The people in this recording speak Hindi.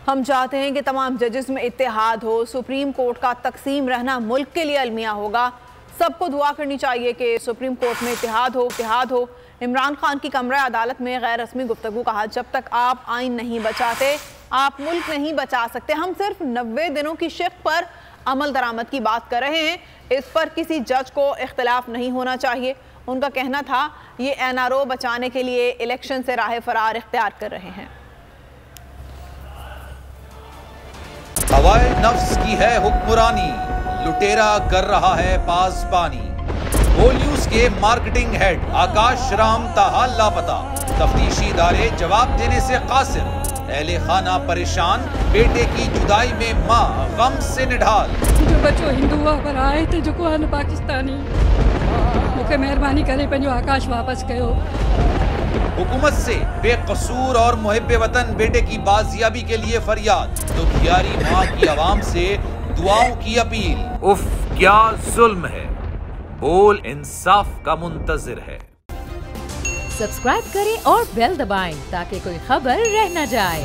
हम चाहते हैं कि तमाम जजेस में इत्तेहाद हो, सुप्रीम कोर्ट का तकसीम रहना मुल्क के लिए अलमिया होगा। सबको दुआ करनी चाहिए कि सुप्रीम कोर्ट में इत्तेहाद हो। इमरान खान की कमरा अदालत में गैर रस्मी गुफ्तगू कहा, जब तक आप आइन नहीं बचाते आप मुल्क नहीं बचा सकते। हम सिर्फ 90 दिनों की शिफ्ट पर अमल दरामद की बात कर रहे हैं, इस पर किसी जज को इख्तिलाफ नहीं होना चाहिए। उनका कहना था ये NRO बचाने के लिए इलेक्शन से राह फरार इख्तियार कर रहे हैं। हवाए नफ्स की है हुक्मरानी, लुटेरा कर रहा है पासबानी। बोल न्यूज के मार्केटिंग हेड आकाश राम ताहा लापता, तफ्तीशी इदारे जवाब देने से कासिर। अहले खाना परेशान, बेटे की जुदाई में माँ गम से निढाल। जो बच्चो हिंदू पर आए थे जो को पाकिस्तानी, मुझे मेहरबानी करे पंहिंजो आकाश वापस कयो। हुकूमत से बेकसूर और मुहिब्बे वतन बेटे की बाजियाबी के लिए फरियाद, तो घियारी माँ की आवाम से दुआओं की अपील। उफ क्या जुल्म है, बोल इंसाफ का मुंतजिर है। सब्सक्राइब करें और बेल दबाएं ताकि कोई खबर रह न जाए।